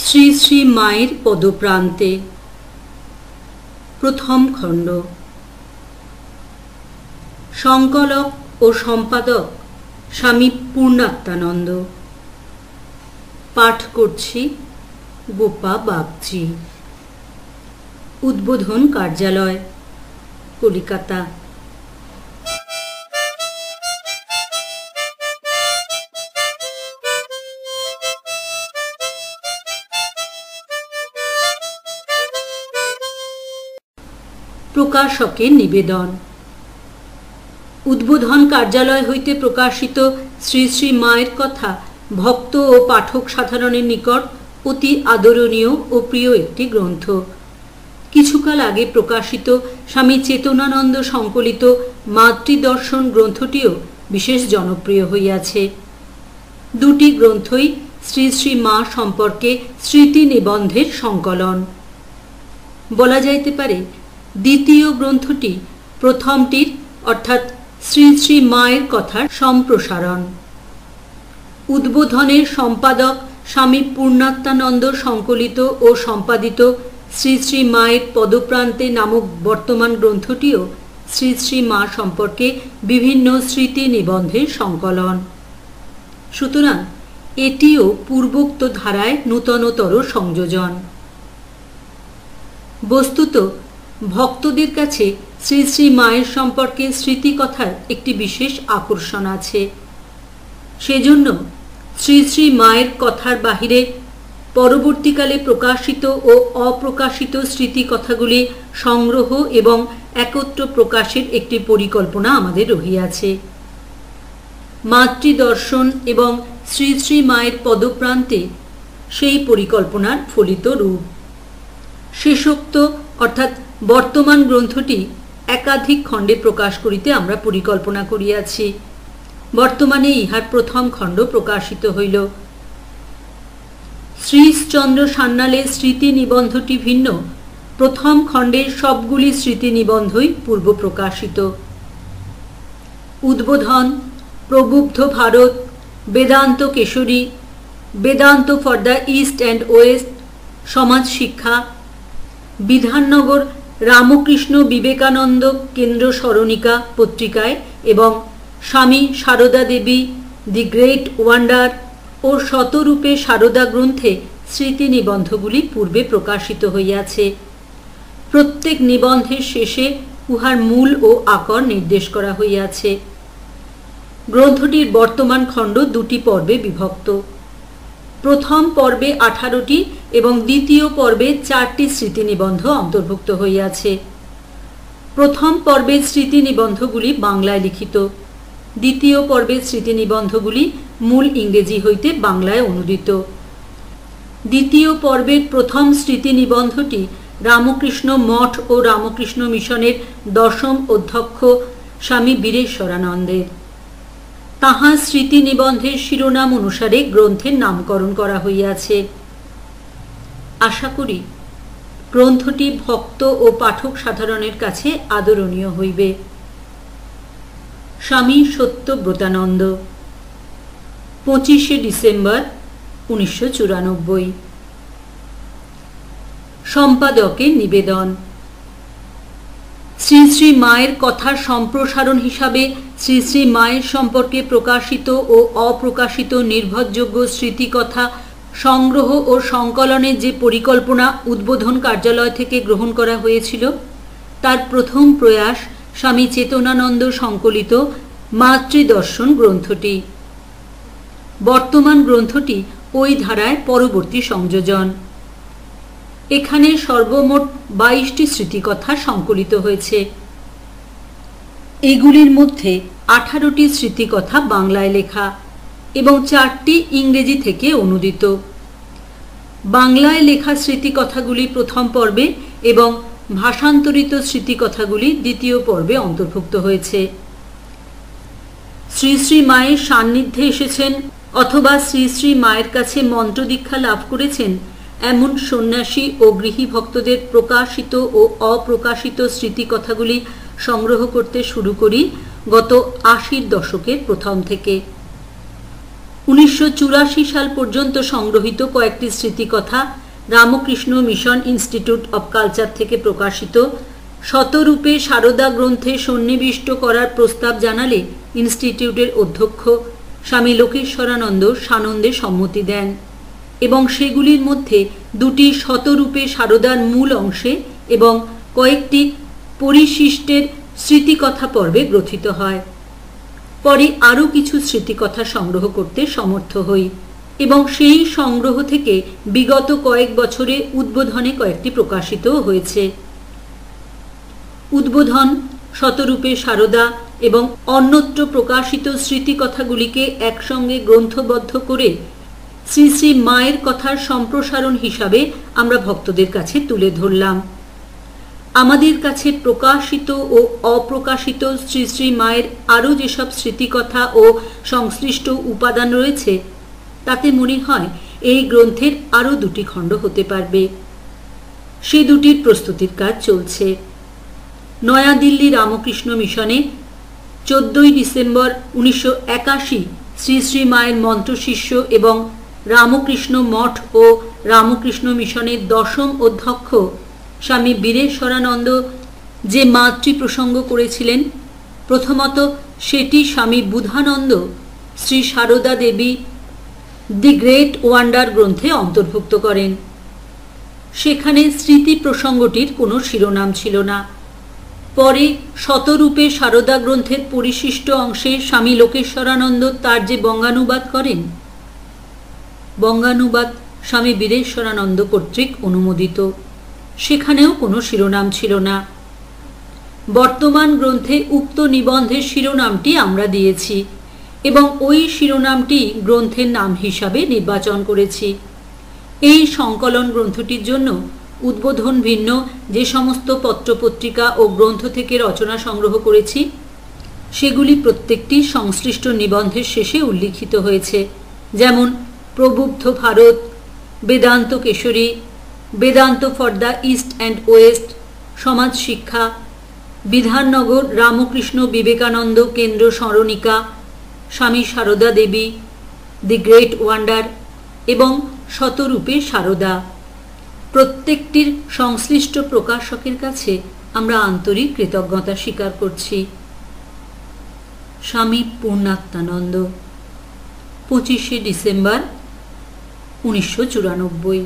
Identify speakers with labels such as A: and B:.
A: শ্রী শ্রী মায়ের পদপ্রান্তে প্রথম খণ্ড। সংকলক ও সম্পাদক স্বামী পূর্ণাত্মানন্দ। পাঠ করছি গোপা বাগচি। উদ্বোধন কার্যালয়, কলিকাতা। প্রকাশকের নিবেদন। উদ্বোধন কার্যালয় হইতে প্রকাশিত শ্রী শ্রী মায়ের কথা ভক্ত ও পাঠক সাধারণের নিকট অতি আদরণীয় ও প্রিয় একটি গ্রন্থ। কিছুকাল আগে প্রকাশিত স্বামী চেতনানন্দ সংকলিত মাতৃদর্শন গ্রন্থটিও বিশেষ জনপ্রিয় হইয়াছে। দুটি গ্রন্থই শ্রী শ্রী মা সম্পর্কে স্মৃতি নিবন্ধের সংকলন। বলা যাইতে পারে দ্বিতীয় গ্রন্থটি প্রথমটির অর্থাৎ শ্রী শ্রী মায়ের কথার সম্প্রসারণ। উদ্বোধনের সম্পাদক স্বামী পূর্ণাত্মানন্দ সংকলিত ও সম্পাদিত শ্রী শ্রী মায়ের পদপ্রান্তে নামক বর্তমান গ্রন্থটিও শ্রী শ্রী মা সম্পর্কে বিভিন্ন স্মৃতি নিবন্ধের সংকলন। সুতরাং এটিও পূর্বোক্ত ধারায় নূতনতর সংযোজন। বস্তুত ভক্তদের কাছে শ্রী শ্রী মায়ের সম্পর্কে স্মৃতিকথার একটি বিশেষ আকর্ষণ আছে। সেজন্য শ্রী শ্রী মায়ের কথার বাহিরে পরবর্তীকালে প্রকাশিত ও অপ্রকাশিত স্মৃতিকথাগুলি সংগ্রহ এবং একত্র প্রকাশের একটি পরিকল্পনা আমাদের রহিয়াছে। মাতৃদর্শন এবং শ্রী শ্রী মায়ের পদপ্রান্তে সেই পরিকল্পনার ফলিত রূপ। শেষোক্ত অর্থাৎ বর্তমান গ্রন্থটি একাধিক খণ্ডে প্রকাশ করিতে আমরা পরিকল্পনা করিয়াছি। বর্তমানে ইহার প্রথম খণ্ড প্রকাশিত হইল। শ্রীশচন্দ্র সান্যালের স্মৃতি নিবন্ধটি ভিন্ন। প্রথম খণ্ডের সবগুলি স্মৃতি নিবন্ধই পূর্ব প্রকাশিত। Udbodhan, Prabuddha Bharata, Vedanta Kesari, Vedanta for the East and West, Samaj Shiksha, Bidhannagar Ramakrishna Vivekananda কেন্দ্র স্মরণিকা পত্রিকায় এবং স্বামী Sarada Devi the great wonder ও শতরূপে সারদা গ্রন্থে স্মৃতি নিবন্ধগুলি পূর্বে প্রকাশিত হইয়াছে। প্রত্যেক নিবন্ধের শেষে উহার মূল ও আকর নির্দেশ করা হইয়াছে। গ্রন্থটির বর্তমান খণ্ড দুটি পর্বে বিভক্ত। প্রথম পর্বে 18টি এবং দ্বিতীয় পর্বে 4টি স্মৃতি নিবন্ধ অন্তর্ভুক্ত হইয়াছে। প্রথম পর্বের স্মৃতি নিবন্ধগুলি বাংলায় লিখিত। দ্বিতীয় পর্বের স্মৃতি নিবন্ধগুলি মূল ইংরেজি হইতে বাংলায় অনুদিত। দ্বিতীয় পর্বের প্রথম স্মৃতি নিবন্ধটি রামকৃষ্ণ মঠ ও রামকৃষ্ণ মিশনের 10ম অধ্যক্ষ স্বামী বীরেশ্বরানন্দের। তাহার স্মৃতি নিবন্ধের শিরোনাম অনুসারে গ্রন্থের নামকরণ করা হইয়াছে। আশা করি গ্রন্থটি ভক্ত ও পাঠক সাধারণের কাছে আদরণীয় হইবে। স্বামী সত্যব্রতানন্দ, 25শে ডিসেম্বর 1994। সম্পাদকের নিবেদন। শ্রী শ্রী মায়ের কথার সম্প্রসারণ হিসাবে শ্রী শ্রী মায়ের সম্পর্কে প্রকাশিত ও অপ্রকাশিত নির্ভরযোগ্য স্মৃতিকথা সংগ্রহ ও সংকলনের যে পরিকল্পনা উদ্বোধন কার্যালয় থেকে গ্রহণ করা হয়েছিল, তার প্রথম প্রয়াস স্বামী চেতনানন্দ সংকলিত মাতৃদর্শন গ্রন্থটি। বর্তমান গ্রন্থটি ওই ধারায় পরবর্তী সংযোজন। এখানে সর্বমোট 22টি স্মৃতিকথা সংকলিত হয়েছে। এগুলির মধ্যে 18টি স্মৃতিকথা বাংলায় লেখা এবং 4টি ইংরেজি থেকে অনুদিত। বাংলায় লেখা স্মৃতিকথাগুলি প্রথম পর্বে এবং ভাষান্তরিত স্মৃতিকথাগুলি দ্বিতীয় পর্বে অন্তর্ভুক্ত হয়েছে। শ্রী শ্রী মায়ের সান্নিধ্যে এসেছেন অথবা শ্রী শ্রী মায়ের কাছে মন্ত্রদীক্ষা লাভ করেছেন এমন সন্ন্যাসী ও গৃহী ভক্তদের প্রকাশিত ও অপ্রকাশিত স্মৃতিকথাগুলি সংগ্রহ করতে শুরু করি গত 80-র দশকের প্রথম থেকে। 1984 সাল পর্যন্ত সংগ্রহীত কয়েকটি স্মৃতিকথা Ramakrishna Mission Institute of Culture থেকে প্রকাশিত শতরূপে সারদা গ্রন্থে সন্নিবিষ্ট করার প্রস্তাব জানালে ইনস্টিটিউটের অধ্যক্ষ স্বামী লোকেশ্বরানন্দ সানন্দে সম্মতি দেন এবং সেগুলির মধ্যে দুটি শতরূপে সারদার মূল অংশে এবং কয়েকটি পরিশিষ্টের স্মৃতিকথা পর্বে গ্রথিত হয়। পরে আরও কিছু স্মৃতিকথা সংগ্রহ করতে সমর্থ হই এবং সেই সংগ্রহ থেকে বিগত কয়েক বছরে উদ্বোধনে কয়েকটি প্রকাশিতও হয়েছে। উদ্বোধন, শতরূপে সারদা এবং অন্যত্র প্রকাশিত স্মৃতিকথাগুলিকে একসঙ্গে গ্রন্থবদ্ধ করে শ্রী শ্রী মায়ের কথার সম্প্রসারণ হিসাবে আমরা ভক্তদের কাছে তুলে ধরলাম। আমাদের কাছে প্রকাশিত ও অপ্রকাশিত শ্রী শ্রী মায়ের আরও যেসব স্মৃতিকথা ও সংশ্লিষ্ট উপাদান রয়েছে তাতে মনে হয় এই গ্রন্থের আরও দুটি খণ্ড হতে পারবে। সে দুটির প্রস্তুতির কাজ চলছে। নয়াদিল্লি রামকৃষ্ণ মিশনে 14 ডিসেম্বর 1981 শ্রী শ্রী মায়ের মন্ত্রশিষ্য এবং রামকৃষ্ণ মঠ ও রামকৃষ্ণ মিশনের 10ম অধ্যক্ষ স্বামী বীরেশ্বরানন্দ যে মাতৃ প্রসঙ্গ করেছিলেন, প্রথমত সেটি স্বামী বুধানন্দ Shri Sarada Devi the great wonder গ্রন্থে অন্তর্ভুক্ত করেন। সেখানে স্মৃতি প্রসঙ্গটির কোনো শিরোনাম ছিল না। পরে শতরূপে সারদা গ্রন্থের পরিশিষ্ট অংশে স্বামী লোকেশ্বরানন্দ তার যে বঙ্গানুবাদ করেন, বঙ্গানুবাদ স্বামী বীরেশ্বরানন্দ কর্তৃক অনুমোদিত, সেখানেও কোনো শিরোনাম ছিল না। বর্তমান গ্রন্থে উক্ত নিবন্ধের শিরোনামটি আমরা দিয়েছি এবং ওই শিরোনামটি গ্রন্থের নাম হিসাবে নির্বাচন করেছি। এই সংকলন গ্রন্থটির জন্য উদ্বোধন ভিন্ন যে সমস্ত পত্রপত্রিকা ও গ্রন্থ থেকে রচনা সংগ্রহ করেছি সেগুলি প্রত্যেকটি সংশ্লিষ্ট নিবন্ধের শেষে উল্লিখিত হয়েছে, যেমন Prabuddha Bharata, Vedanta Kesari, Vedanta for the East and West, Samaj Shiksha, Bidhannagar Ramakrishna Vivekananda কেন্দ্র স্মরণিকা, Swami Sarada Devi, the great wonder এবং শতরূপে সারদা। প্রত্যেকটির সংশ্লিষ্ট প্রকাশকের কাছে আমরা আন্তরিক কৃতজ্ঞতা স্বীকার করছি। স্বামী পূর্ণাত্মানন্দ, 25 ডিসেম্বর 1994।